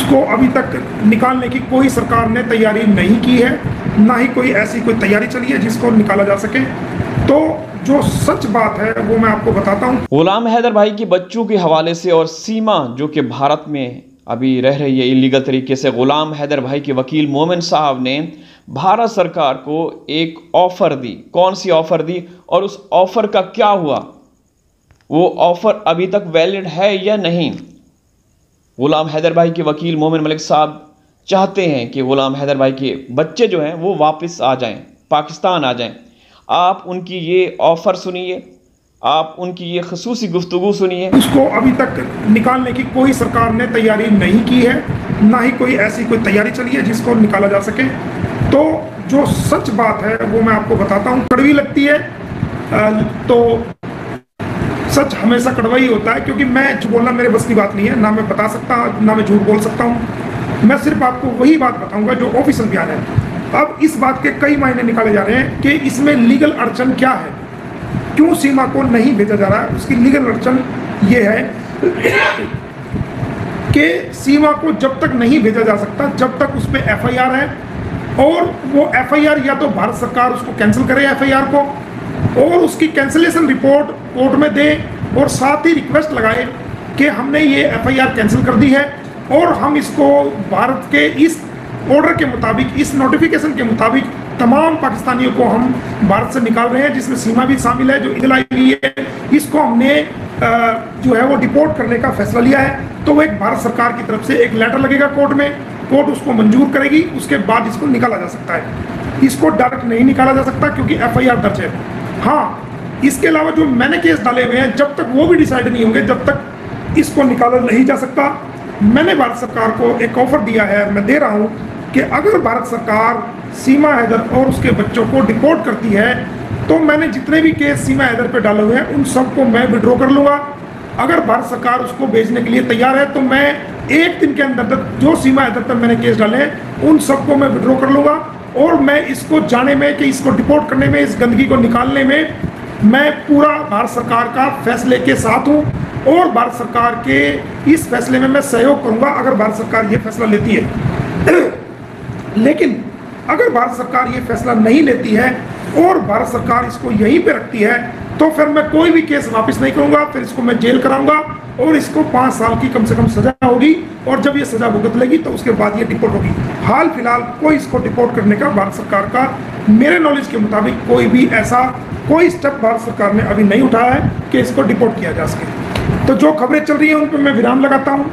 उसको अभी तक निकालने की कोई सरकार ने तैयारी नहीं की है, ना ही कोई ऐसी कोई तैयारी चली है जिसको निकाला जा सके। तो जो सच बात है वो मैं आपको बताता हूँ। गुलाम हैदर भाई के बच्चों के हवाले से और सीमा जो कि भारत में अभी रह रही है इलीगल तरीके से, गुलाम हैदर भाई के वकील मोमिन साहब ने भारत सरकार को एक ऑफर दी। कौन सी ऑफर दी और उस ऑफर का क्या हुआ, वो ऑफर अभी तक वैलिड है या नहीं? गुलाम हैदर भाई के वकील मोमिन मलिक साहब चाहते हैं कि गुलाम हैदर भाई के बच्चे जो हैं वो वापस आ जाएं, पाकिस्तान आ जाएं। आप उनकी ये ऑफर सुनिए, आप उनकी ये खसूसी गुफ्तगू सुनिए। उसको अभी तक निकालने की कोई सरकार ने तैयारी नहीं की है, ना ही कोई ऐसी कोई तैयारी चली है जिसको निकाला जा सके। तो जो सच बात है वो मैं आपको बताता हूँ। कड़वी लगती है तो सच हमेशा कड़वा ही होता है, क्योंकि मैं झूठ बोलना मेरे बस की बात नहीं है, ना मैं बता सकता ना मैं झूठ बोल सकता हूँ। मैं सिर्फ आपको वही बात बताऊंगा जो ऑफिशियल बयान है। अब इस बात के कई मायने निकाले जा रहे हैं कि इसमें लीगल अड़चन क्या है, क्यों सीमा को नहीं भेजा जा रहा है। उसकी लीगल अड़चन ये है कि सीमा को जब तक नहीं भेजा जा सकता जब तक उस पर FIR है, और वो FIR या तो भारत सरकार उसको कैंसिल करे FIR को, और उसकी कैंसिलेशन रिपोर्ट कोर्ट में दे, और साथ ही रिक्वेस्ट लगाए कि हमने ये FIR कैंसिल कर दी है और हम इसको भारत के इस ऑर्डर के मुताबिक, इस नोटिफिकेशन के मुताबिक तमाम पाकिस्तानियों को हम भारत से निकाल रहे हैं, जिसमें सीमा भी शामिल है जो ईद आई हुई है। इसको हमने जो है वो डिपोर्ट करने का फैसला लिया है। तो वो एक भारत सरकार की तरफ से एक लेटर लगेगा कोर्ट में, कोर्ट उसको मंजूर करेगी, उसके बाद इसको निकाला जा सकता है। इसको डायरेक्ट नहीं निकाला जा सकता क्योंकि FIR दर्ज है। हाँ, इसके अलावा जो मैंने केस डाले हुए हैं, जब तक वो भी डिसाइड नहीं होंगे तब तक इसको निकाला नहीं जा सकता। मैंने भारत सरकार को एक ऑफर दिया है, मैं दे रहा हूँ कि अगर भारत सरकार सीमा हैदर और उसके बच्चों को डिपोर्ट करती है तो मैंने जितने भी केस सीमा हैदर पे डाले हुए हैं उन सबको मैं विड्रॉ कर लूँगा। अगर भारत सरकार उसको भेजने के लिए तैयार है तो मैं एक दिन के अंदर तक जो सीमा हैदर पर मैंने केस डाले हैं उन सबको मैं विड्रॉ कर लूँगा, और मैं इसको जाने में कि इसको डिपोर्ट करने में, इस गंदगी को निकालने में मैं पूरा भारत सरकार का फैसले के साथ हूँ, और भारत सरकार के इस फैसले में मैं सहयोग करूँगा अगर भारत सरकार ये फैसला लेती है। लेकिन अगर भारत सरकार ये फैसला नहीं लेती है और भारत सरकार इसको यहीं पे रखती है तो फिर मैं कोई भी केस वापस नहीं करूंगा, फिर इसको मैं जेल कराऊंगा और इसको 5 साल की कम से कम सजा होगी, और जब ये सजा भुगत लेगी तो उसके बाद ये डिपोर्ट होगी। हाल फिलहाल कोई इसको डिपोर्ट करने का भारत सरकार का मेरे नॉलेज के मुताबिक कोई भी ऐसा कोई स्टेप भारत सरकार ने अभी नहीं उठाया है कि इसको डिपोर्ट किया जा सके। तो जो खबरें चल रही हैं उन पर मैं विराम लगाता हूँ,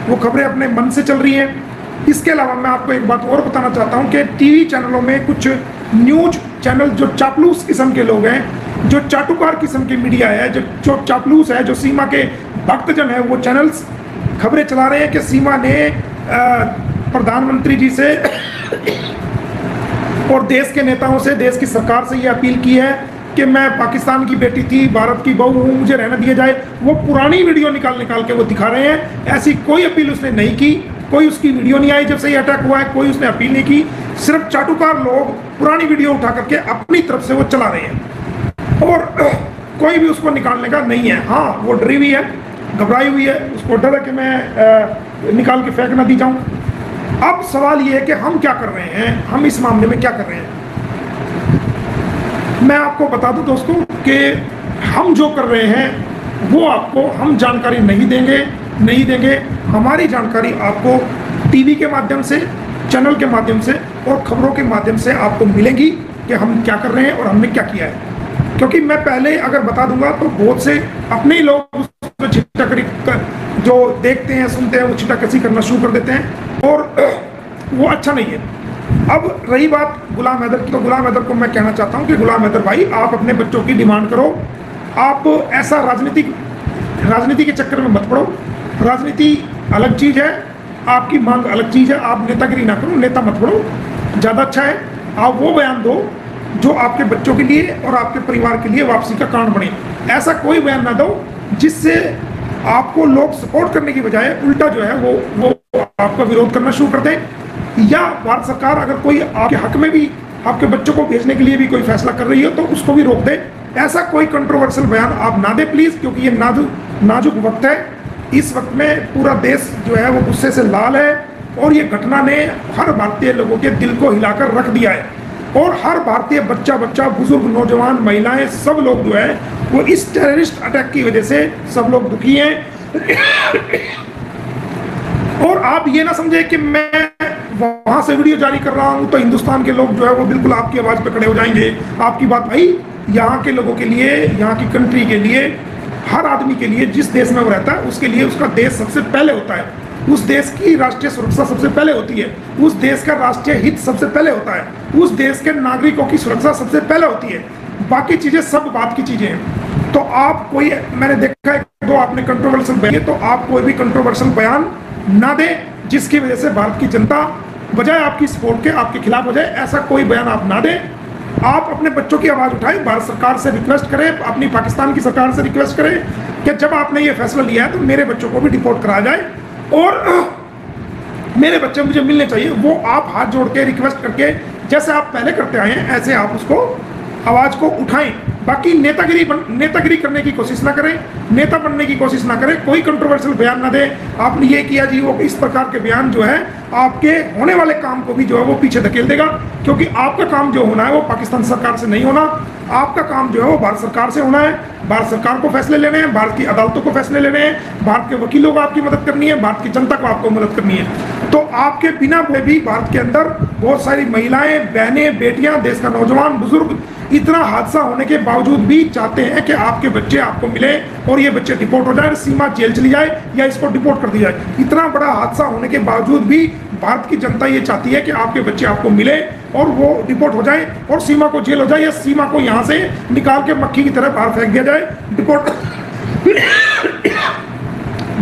वो खबरें अपने मन से चल रही हैं। इसके अलावा मैं आपको एक बात और बताना चाहता हूं कि टीवी चैनलों में कुछ न्यूज चैनल जो चापलूस किस्म के लोग हैं, जो चाटुकार किस्म की मीडिया है, जो चापलूस है, जो सीमा के भक्तजन है, वो चैनल्स खबरें चला रहे हैं कि सीमा ने प्रधानमंत्री जी से और देश के नेताओं से, देश की सरकार से ये अपील की है कि मैं पाकिस्तान की बेटी थी, भारत की बहू हूँ, मुझे रहना दिया जाए। वो पुरानी वीडियो निकाल के वो दिखा रहे हैं। ऐसी कोई अपील उसने नहीं की, कोई उसकी वीडियो नहीं आई जब से ये अटैक हुआ है, कोई उसने अपील नहीं की। सिर्फ चाटुकार लोग पुरानी वीडियो उठा करके अपनी तरफ से वो चला रहे हैं, और कोई भी उसको निकालने का नहीं है। हाँ, वो डरी हुई है, घबराई हुई है, उसको डर है कि मैं निकाल के फेंक ना दी जाऊँ। अब सवाल ये है कि हम क्या कर रहे हैं, हम इस मामले में क्या कर रहे हैं। मैं आपको बता दूं दोस्तों कि हम जो कर रहे हैं वो आपको हम जानकारी नहीं देंगे। हमारी जानकारी आपको टीवी के माध्यम से, चैनल के माध्यम से और खबरों के माध्यम से आपको मिलेगी कि हम क्या कर रहे हैं और हमने क्या किया है। क्योंकि मैं पहले अगर बता दूंगा तो बहुत से अपने ही लोग उसको छिटाकरी जो देखते हैं, सुनते हैं, वो छिटाकसी करना शुरू कर देते हैं, और वो अच्छा नहीं है। अब रही बात गुलाम हैदर की, तो गुलाम हैदर को मैं कहना चाहता हूँ कि गुलाम हैदर भाई, आप अपने बच्चों की डिमांड करो। आप ऐसा राजनीति के चक्कर में मत पड़ो। राजनीति अलग चीज़ है, आपकी मांग अलग चीज़ है। आप नेतागिरी ना करो, नेता मत पड़ो, ज़्यादा अच्छा है आप वो बयान दो जो आपके बच्चों के लिए और आपके परिवार के लिए वापसी का कारण बने। ऐसा कोई बयान ना दो जिससे आपको लोग सपोर्ट करने की बजाय उल्टा जो है वो आपका विरोध करना शुरू कर दें। या भारत सरकार अगर कोई आपके हक में भी आपके बच्चों को भेजने के लिए भी कोई फैसला कर रही हो तो उसको भी रोक दे। ऐसा कोई कंट्रोवर्शियल बयान आप ना दे प्लीज़, क्योंकि ये नाजुक वक्त है। इस वक्त में पूरा देश जो है वो गुस्से से लाल है, और ये घटना ने हर भारतीय लोगों के दिल को हिलाकर रख दिया है। और हर भारतीय बच्चा बुजुर्ग, नौजवान, महिलाएं, सब लोग जो है वो इस टेररिस्ट अटैक की वजह से सब लोग दुखी हैं। और आप ये ना समझे कि मैं वहां से वीडियो जारी कर रहा हूं तो हिंदुस्तान के लोग जो है वो बिल्कुल आपकी आवाज पे खड़े हो जाएंगे। आपकी बात भाई, यहाँ के लोगों के लिए, यहाँ की कंट्री के लिए, हर आदमी के लिए, जिस देश में वो रहता है उसके लिए उसका देश सबसे पहले होता है, उस देश की राष्ट्रीय सुरक्षा सबसे पहले होती है, उस देश का राष्ट्रीय हित सबसे पहले होता है, उस देश के नागरिकों की सुरक्षा सबसे पहले होती है। बाकी चीजें सब बात की चीजें हैं। तो आप कोई, मैंने देखा है तो आपने कंट्रोवर्शियल बयान, तो आप कोई भी कंट्रोवर्शियल बयान ना दें जिसकी वजह से भारत की जनता बजाय आपकी सपोर्ट के आपके खिलाफ हो जाए। ऐसा कोई बयान आप ना दें। आप अपने बच्चों की आवाज़ उठाएं, भारत सरकार से रिक्वेस्ट करें, अपनी पाकिस्तान की सरकार से रिक्वेस्ट करें कि जब आपने ये फैसला लिया है तो मेरे बच्चों को भी डिपोर्ट कराया जाए और मेरे बच्चे मुझे मिलने चाहिए। वो आप हाथ जोड़ के रिक्वेस्ट करके, जैसे आप पहले करते आए हैं, ऐसे आप उसको आवाज़ को उठाएं। बाकी नेतागिरी करने की कोशिश ना करें, नेता बनने की कोशिश ना करें, कोई कंट्रोवर्शियल बयान ना दें। आपने ये किया जी, वो इस प्रकार के बयान जो है आपके होने वाले काम को भी जो है वो पीछे धकेल देगा। क्योंकि आपका काम जो होना है वो पाकिस्तान सरकार से नहीं होना, आपका काम जो है वो भारत सरकार से होना है। भारत सरकार को फैसले लेने हैं, भारत की अदालतों को फैसले लेने हैं, भारत के वकीलों को आपकी मदद करनी है, भारत की जनता को आपको मदद करनी है। तो आपके बिना भी भारत के अंदर बहुत सारी महिलाएं, बहनें, बेटियां, देश का नौजवान, बुजुर्ग, इतना हादसा होने के बावजूद भी चाहते हैं कि आपके बच्चे आपको मिले और ये बच्चे डिपोर्ट हो जाए, सीमा जेल चली जाए या इसको डिपोर्ट कर दिया जाए। इतना बड़ा हादसा होने के बावजूद भी भारत की जनता ये चाहती है कि आपके बच्चे आपको मिले और वो डिपोर्ट हो जाए और सीमा को जेल हो जाए या सीमा को यहाँ से निकाल के मक्खी की तरह बाहर फेंक दिया जाए,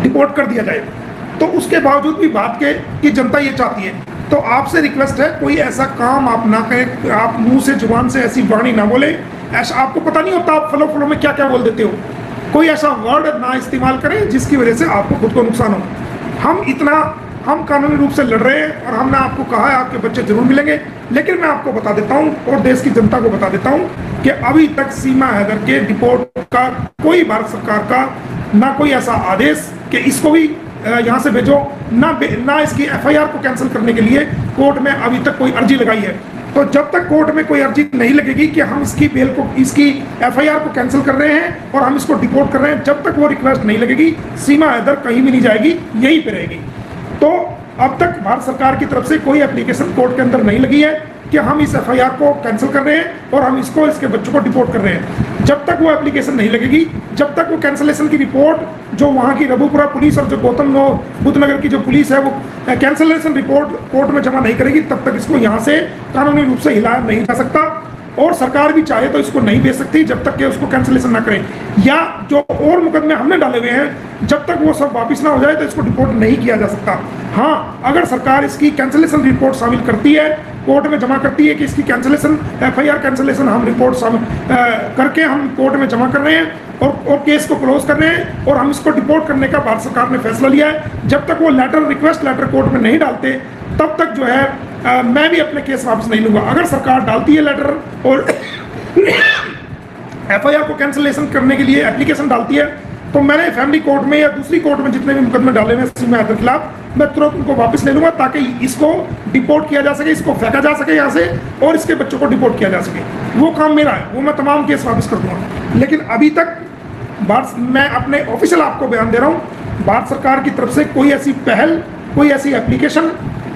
डिपोर्ट कर दिया जाए। तो उसके बावजूद भी भारत की जनता ये चाहती है। तो आपसे रिक्वेस्ट है, कोई ऐसा काम आप ना करें, आप मुंह से, जुबान से ऐसी वाणी ना बोले। ऐसा आपको पता नहीं होता आप फलो में क्या क्या बोल देते हो। कोई ऐसा वर्ड ना इस्तेमाल करें जिसकी वजह से आपको खुद को नुकसान हो। हम कानूनी रूप से लड़ रहे हैं और हमने आपको कहा है आपके बच्चे जरूर मिलेंगे। लेकिन मैं आपको बता देता हूं और देश की जनता को बता देता हूं कि अभी तक सीमा हैदर के डिपोर्ट का कोई भारत सरकार का ना कोई ऐसा आदेश कि इसको भी यहाँ से भेजो, ना इसकी एफआईआर को कैंसिल करने के लिए कोर्ट में अभी तक कोई अर्जी लगाई है। तो जब तक कोर्ट में कोई अर्जी नहीं लगेगी कि हम इसकी बेल को, इसकी एफआईआर को कैंसिल कर रहे हैं और हम इसको डिपोर्ट कर रहे हैं, जब तक वो रिक्वेस्ट नहीं लगेगी सीमा हैदर कहीं भी नहीं जाएगी, यहीं पे रहेगी। तो अब तक भारत सरकार की तरफ से कोई एप्लीकेशन कोर्ट के अंदर नहीं लगी है कि हम इस एफआईआर को कैंसिल कर रहे हैं और हम इसके बच्चों को डिपोर्ट कर रहे हैं। जब तक वो एप्लीकेशन नहीं लगेगी, जब तक वो कैंसिलेशन की रिपोर्ट जो वहाँ की रघुपुरा पुलिस और जो गौतम बुद्ध नगर की जो पुलिस है वो कैंसिलेशन रिपोर्ट कोर्ट में जमा नहीं करेगी, तब तक इसको यहाँ से कानूनी रूप से हिलाया नहीं जा सकता। और सरकार भी चाहे तो इसको नहीं भेज सकती जब तक कि उसको कैंसिलेशन ना करें, या जो और मुकदमे हमने डाले हुए हैं जब तक वो सब वापस ना हो जाए तो इसको डिपोर्ट नहीं किया जा सकता। हाँ, अगर सरकार इसकी कैंसिलेशन रिपोर्ट शामिल करती है, कोर्ट में जमा करती है कि इसकी कैंसिलेशन, एफआईआर कैंसिलेशन हम रिपोर्ट करके हम कोर्ट में जमा कर रहे हैं और केस को क्लोज कर रहे हैं और हम इसको डिपोर्ट करने का भारत सरकार ने फैसला लिया है, जब तक वो रिक्वेस्ट लेटर कोर्ट में नहीं डालते तब तक जो है मैं भी अपने केस वापस नहीं लूंगा। अगर सरकार डालती है लेटर और एफआईआर को कैंसिलेशन करने के लिए एप्लीकेशन डालती है तो मैंने फैमिली कोर्ट में या दूसरी कोर्ट में जितने भी मुकदमे डाले हुए सीमा हैदर के खिलाफ, मैं तुरंत उनको वापस ले लूंगा ताकि इसको डिपोर्ट किया जा सके, इसको फेंका जा सके यहाँ से और इसके बच्चों को डिपोर्ट किया जा सके। वो काम मेरा है, वो मैं तमाम केस वापस कर दूंगा। लेकिन अभी तक मैं अपने ऑफिशियल आपको बयान दे रहा हूँ, भारत सरकार की तरफ से कोई ऐसी पहल, कोई ऐसी एप्लीकेशन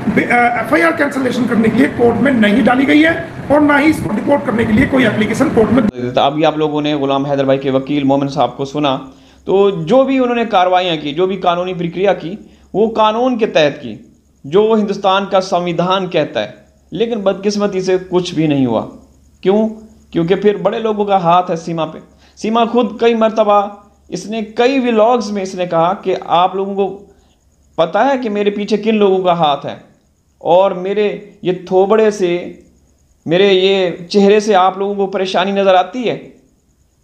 एफआईआर कैंसिलेशन करने के लिए कोर्ट में नहीं डाली गई है और ना ही इसको डिपोर्ट करने के लिए कोई एप्लीकेशन कोर्ट में। अभी आप लोगों ने गुलाम हैदर भाई के वकील मोमिन साहब को सुना, तो जो भी उन्होंने कार्रवाइयाँ की, जो भी कानूनी प्रक्रिया की, वो कानून के तहत की, जो हिंदुस्तान का संविधान कहता है। लेकिन बदकिस्मती से कुछ भी नहीं हुआ। क्यों? क्योंकि फिर बड़े लोगों का हाथ है सीमा पे। सीमा खुद कई मरतबा, इसने कई व्लॉग्स में इसने कहा कि आप लोगों को पता है कि मेरे पीछे किन लोगों का हाथ है और मेरे ये थोबड़े से, मेरे ये चेहरे से आप लोगों को परेशानी नज़र आती है,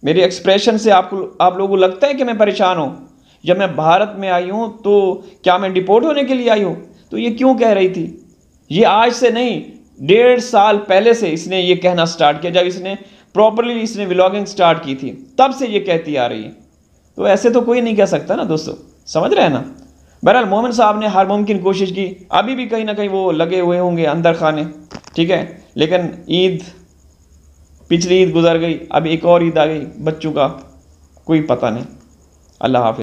मेरे एक्सप्रेशन से आप लोगों को लगता है कि मैं परेशान हूँ। जब मैं भारत में आई हूँ तो क्या मैं डिपोर्ट होने के लिए आई हूँ? तो ये क्यों कह रही थी? ये आज से नहीं, 1.5 साल पहले से इसने ये कहना स्टार्ट किया। जब इसने प्रॉपरली इसने व्लॉगिंग स्टार्ट की थी तब से ये कहती आ रही है। तो ऐसे तो कोई नहीं कह सकता ना दोस्तों, समझ रहे हैं ना। बहरहाल मोमिन साहब ने हर मुमकिन कोशिश की, अभी भी कहीं ना कहीं वो लगे हुए होंगे अंदर खाने, ठीक है। लेकिन ईद, पिछली ईद गुजर गई, अब एक और ईद आ गई, बच्चों का कोई पता नहीं। अल्लाह हाफिज़।